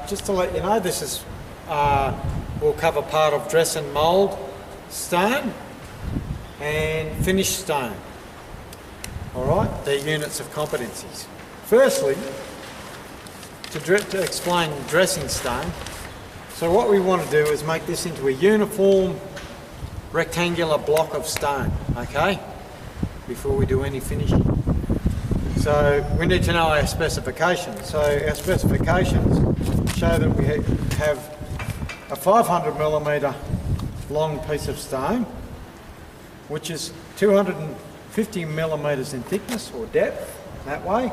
Just to let you know, this is will cover part of dress and mould stone and finished stone. Alright, they're units of competencies. Firstly, to explain dressing stone, so what we want to do is make this into a uniform rectangular block of stone, okay, before we do any finishing. So we need to know our specifications. So our specifications show that we have a 500mm long piece of stone, which is 250mm in thickness or depth, that way,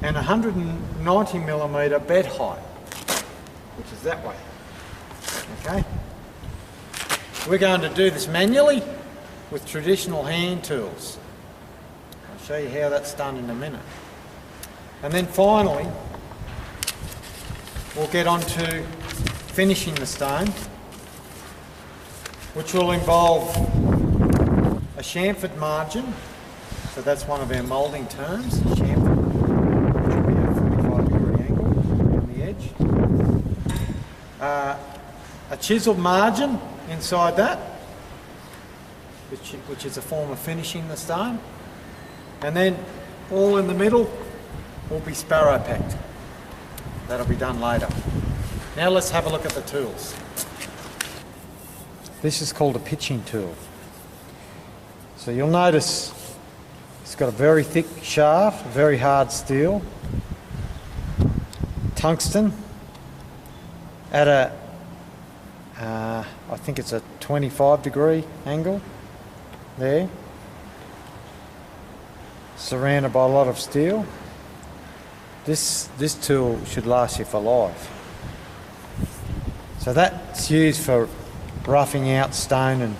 and 190mm bed height, which is that way. Okay? We're going to do this manually with traditional hand tools. I'll show you how that's done in a minute. And then finally, we'll get on to finishing the stone, which will involve a chamfered margin. So that's one of our moulding terms, chamfered, which will be at a 45-degree angle around the edge. A chiseled margin inside that, which is a form of finishing the stone. And then all in the middle will be sparrow packed. That'll be done later. Now let's have a look at the tools. This is called a pitching tool. So you'll notice it's got a very thick shaft, very hard steel, tungsten at a, I think it's a 25-degree angle there, surrounded by a lot of steel. This tool should last you for life. So that's used for roughing out stone and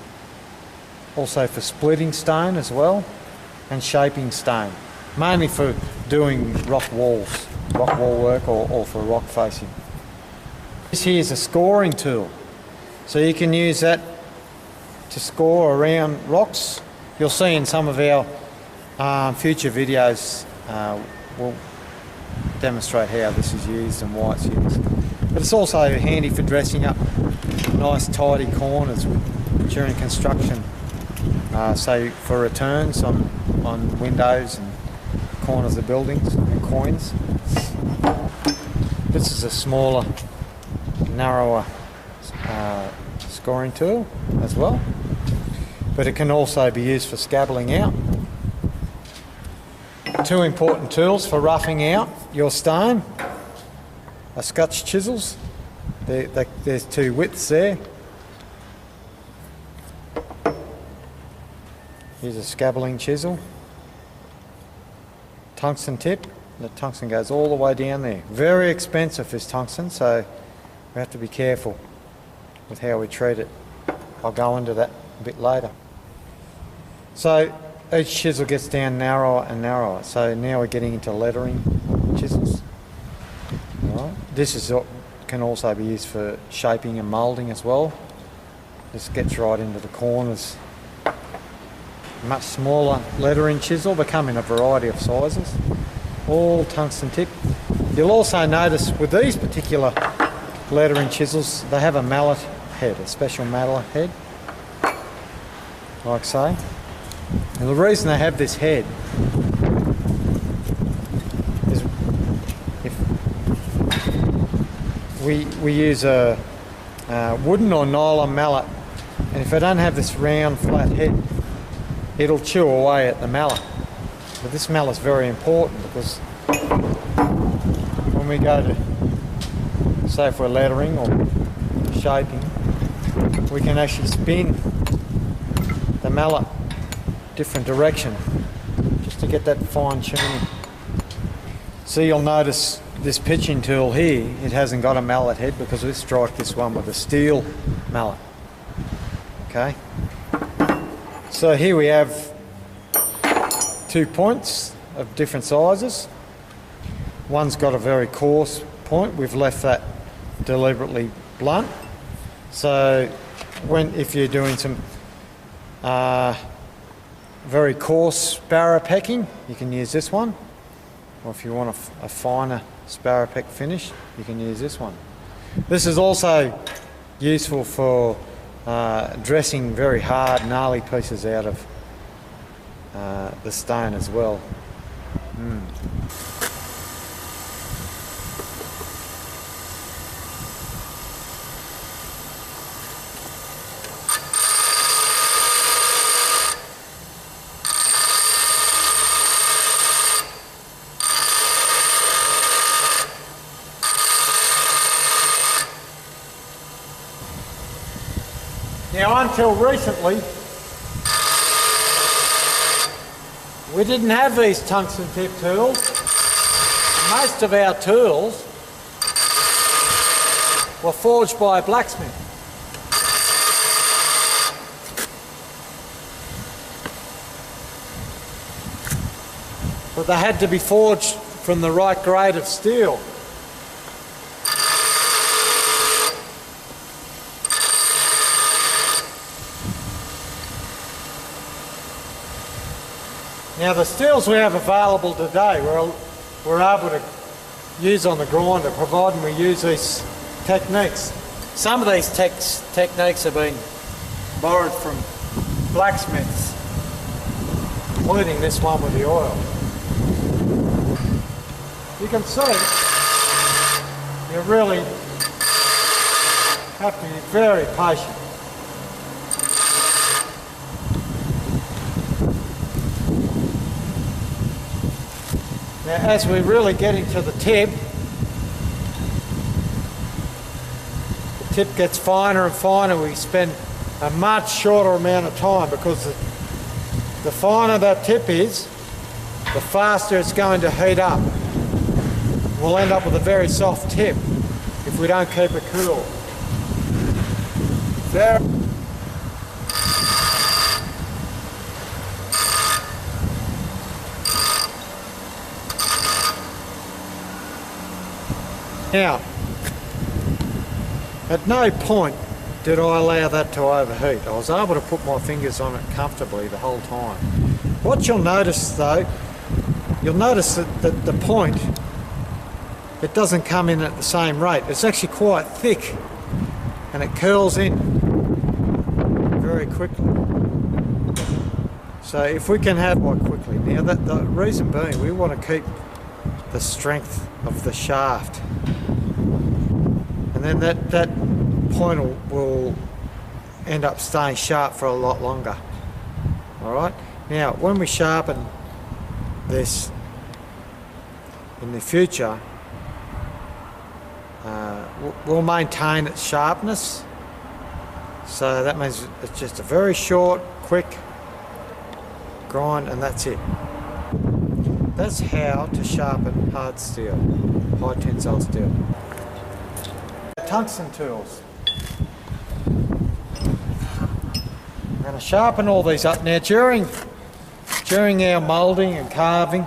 also for splitting stone as well, and shaping stone, mainly for doing rock wall work or for rock facing. This here is a scoring tool, so you can use that to score around rocks. You'll see in some of our future videos we'll demonstrate how this is used and why it's used. But it's also handy for dressing up nice tidy corners during construction, so for returns on windows and corners of buildings and coins. This is a smaller, narrower scoring tool as well, but it can also be used for scabbling out. Two important tools for roughing out your stone are Scotch chisels. There's two widths there. Here's a scabbling chisel. Tungsten tip. The tungsten goes all the way down there. Very expensive, this tungsten, so we have to be careful with how we treat it. I'll go into that a bit later. So each chisel gets down narrower and narrower. So now we're getting into lettering chisels. All right. This can also be used for shaping and moulding as well. This gets right into the corners. Much smaller lettering chisel, they come in a variety of sizes. All tungsten tip. You'll also notice with these particular lettering chisels, they have a mallet head, a special mallet head, like so. And the reason they have this head is if we use a wooden or nylon mallet, and if they don't have this round flat head, it'll chew away at the mallet. But this mallet's very important because when we go to, say if we're lettering or shaping, we can actually spin the mallet different direction just to get that fine tuning. So you'll notice this pitching tool here, it hasn't got a mallet head because we strike this one with a steel mallet. Okay. So here we have 2 points of different sizes. One's got a very coarse point. We've left that deliberately blunt. So if you're doing some very coarse sparrow pecking, you can use this one. Or if you want a finer sparrow peck finish, you can use this one. This is also useful for dressing very hard, gnarly pieces out of the stone as well. Now, until recently, we didn't have these tungsten tip tools. Most of our tools were forged by a blacksmith. But they had to be forged from the right grade of steel. Now the steels we have available today we're able to use on the grinder, providing we use these techniques. Some of these techniques have been borrowed from blacksmiths, including this one with the oil. You can see you really have to be very patient. Now, as we really get into the tip gets finer and finer. We spend a much shorter amount of time, because the finer that tip is, the faster it's going to heat up. We'll end up with a very soft tip if we don't keep it cool. There. Now, at no point did I allow that to overheat. I was able to put my fingers on it comfortably the whole time. What you'll notice though, you'll notice that the point, it doesn't come in at the same rate. It's actually quite thick and it curls in very quickly. So if we can have quite quickly. Now the reason being, we want to keep the strength of the shaft. And then that point will end up staying sharp for a lot longer. Alright? Now, when we sharpen this in the future, we'll maintain its sharpness. So that means it's just a very short, quick grind, and that's it. That's how to sharpen hard steel, high tensile steel. Tungsten tools. I'm going to sharpen all these up. Now during our moulding and carving,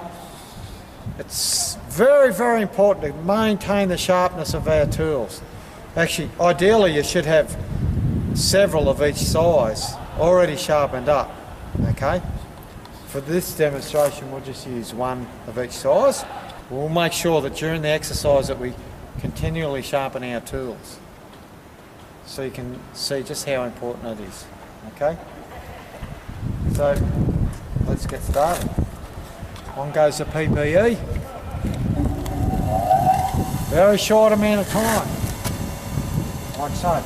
it's very, very important to maintain the sharpness of our tools. Actually, ideally you should have several of each size already sharpened up, okay? For this demonstration we'll just use one of each size. We'll make sure that during the exercise that we continually sharpen our tools, so you can see just how important it is. Okay? So let's get started. On goes the PPE. Very short amount of time, like so.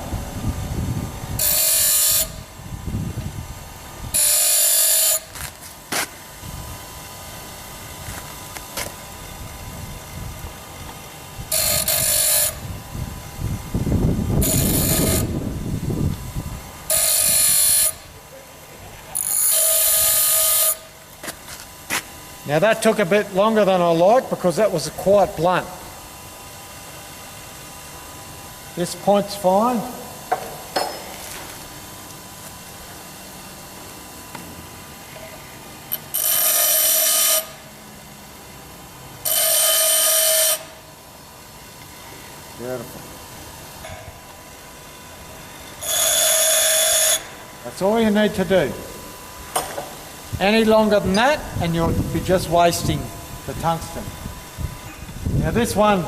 Now that took a bit longer than I liked because that was quite blunt. This point's fine. Beautiful. That's all you need to do. Any longer than that and you'll be just wasting the tungsten. Now this one,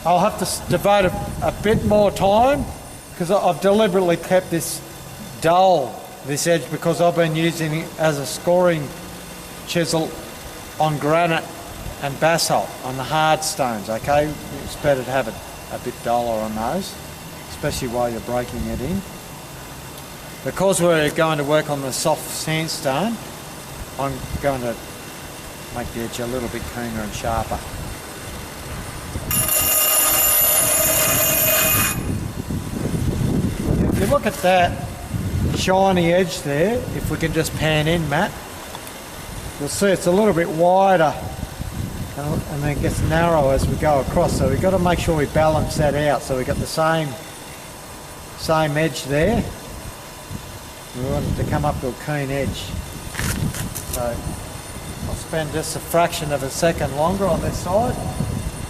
I'll have to devote a bit more time because I've deliberately kept this dull, this edge, because I've been using it as a scoring chisel on granite and basalt, on the hard stones, okay? It's better to have it a bit duller on those, especially while you're breaking it in. Because we're going to work on the soft sandstone, I'm going to make the edge a little bit keener and sharper. If you look at that shiny edge there, if we can just pan in, Matt, you'll see it's a little bit wider and then it gets narrow as we go across, so we've got to make sure we balance that out so we've got the same edge there. We want it to come up to a keen edge. So I'll spend just a fraction of a second longer on this side.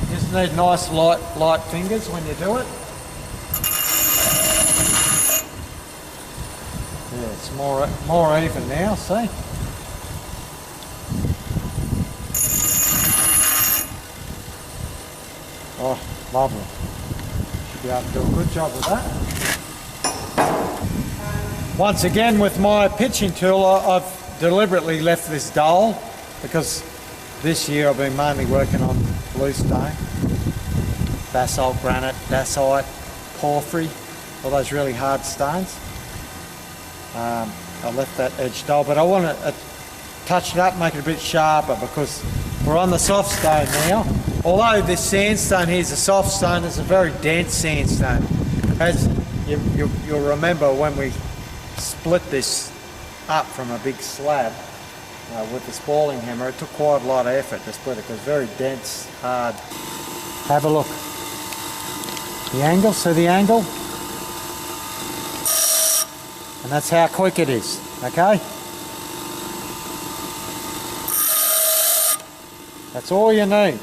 You just need nice light fingers when you do it. Yeah, it's more even now, see? Oh, lovely. Should be able to do a good job with that. Once again, with my pitching tool, I've deliberately left this dull because this year I've been mainly working on bluestone, basalt, granite, dacite, porphyry, all those really hard stones. I left that edge dull, but I want to touch it up, make it a bit sharper because we're on the soft stone now. Although this sandstone here is a soft stone, it's a very dense sandstone. As you'll remember when we split this up from a big slab with the spalling hammer, it took quite a lot of effort to split it because it's very dense, hard. Have a look. The angle, see the angle? And that's how quick it is, okay? That's all you need.